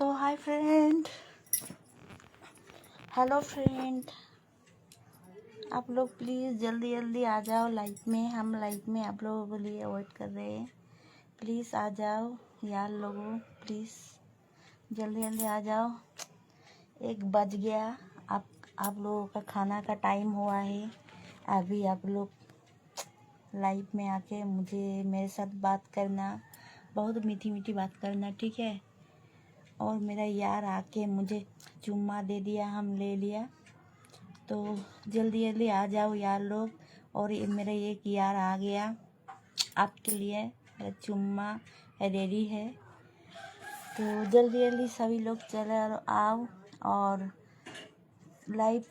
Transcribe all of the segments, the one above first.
तो hi friend, hello friend, आप लोग प्लीज़ जल्दी जल्दी आ जाओ लाइव में। हम लाइव में आप लोगों के लिए वेट कर रहे हैं। प्लीज़ आ जाओ यार लोगों, प्लीज़ जल्दी जल्दी आ जाओ। 1 बज गया। आप लोगों का खाना का टाइम हुआ है। अभी आप लोग लाइव में आके मेरे साथ बात करना, बहुत मीठी मीठी बात करना, ठीक है। और मेरा यार आके मुझे चुम्मा दे दिया, हम ले लिया। तो जल्दी जल्दी आ जाओ यार लोग। और ये मेरा एक यार आ गया आपके लिए, मेरा चुम्मा रेडी है। तो जल्दी जल्दी सभी लोग चले आओ और लाइव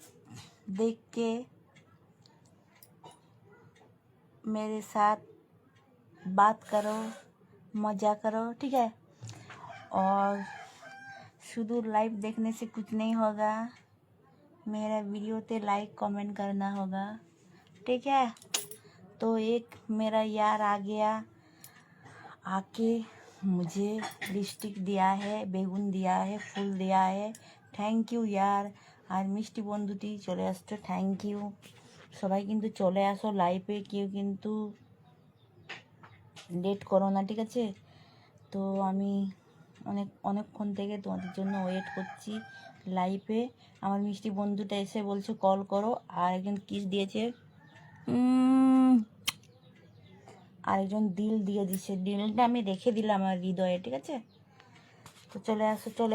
देख के मेरे साथ बात करो, मज़ा करो, ठीक है। और शुद्ध लाइव देखने से कुछ नहीं होगा, मेरा वीडियो पे लाइक कमेंट करना होगा, ठीक है। तो एक मेरा यार आ गया, आके मुझे लिपस्टिक दिया है, बेगुन दिया है, फूल दिया है। थैंक यू यार। আর মিষ্টি বন্ধুটি চলে আসছো, থ্যাংক ইউ। সবাই কিন্তু চলে আসো লাইভে, কেউ কিন্তু লেট করো না, ঠিক আছে। তো আমি অনেকক্ষণ থেকে তোমাদের জন্য ওয়েট করছি লাইভে। আমার মিষ্টি বন্ধুটা এসে বলছে কল করো, আর একজন কিস দিয়েছে, আরেকজন দিল দিয়ে দিচ্ছে। দিলটা আমি রেখে দিলাম আমার হৃদয়ে, ঠিক আছে। তো চলে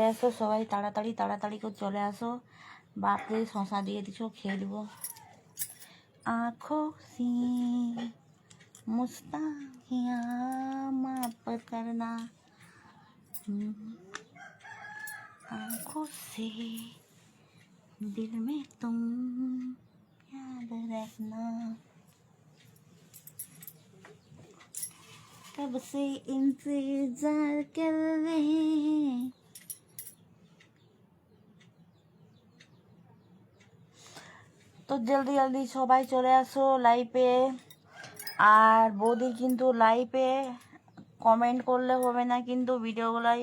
আসো সবাই, তাড়াতাড়ি তাড়াতাড়ি করে চলে আসো। বাপরে শশা দিয়ে দিছো, খেয়ে দেবো। आँखों से मुस्ताहिया माफ करना, आँखों से दिल में तुम याद रखना, कब से इंतजार कर रहे हैं। तो जल्दी जल्दी सबाई चले आसो लाइभे। আর বৌদি কিন্তু লাইভে কমেন্ট করলে হবে না, কিন্তু ভিডিওগুলাই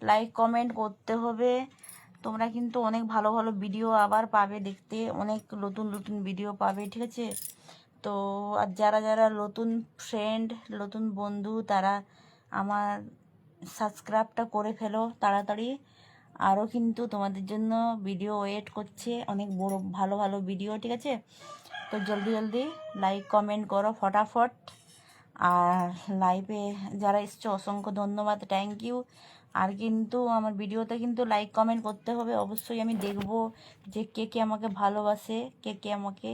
লাইক কমেন্ট করতে হবে। তোমরা কিন্তু অনেক ভালো ভালো ভিডিও আবার পাবে দেখতে, অনেক নতুন নতুন ভিডিও পাবে, ঠিক আছে। তো আর যারা যারা নতুন ফ্রেন্ড, নতুন বন্ধু, তারা আমার সাবস্ক্রাইবটা করে ফেলো তাড়াতাড়ি। আরও কিন্তু তোমাদের জন্য ভিডিও ওয়েট করছে, অনেক বড় ভালো ভালো ভিডিও, ঠিক আছে। তো জলদি জলদি লাইক কমেন্ট করো ফটাফট। আর লাইভে যারা এসছো অসংখ্য ধন্যবাদ, থ্যাংক ইউ। আর কিন্তু আমার ভিডিওতে কিন্তু লাইক কমেন্ট করতে হবে অবশ্যই। আমি দেখব যে কে কে আমাকে ভালোবাসে, কে কে আমাকে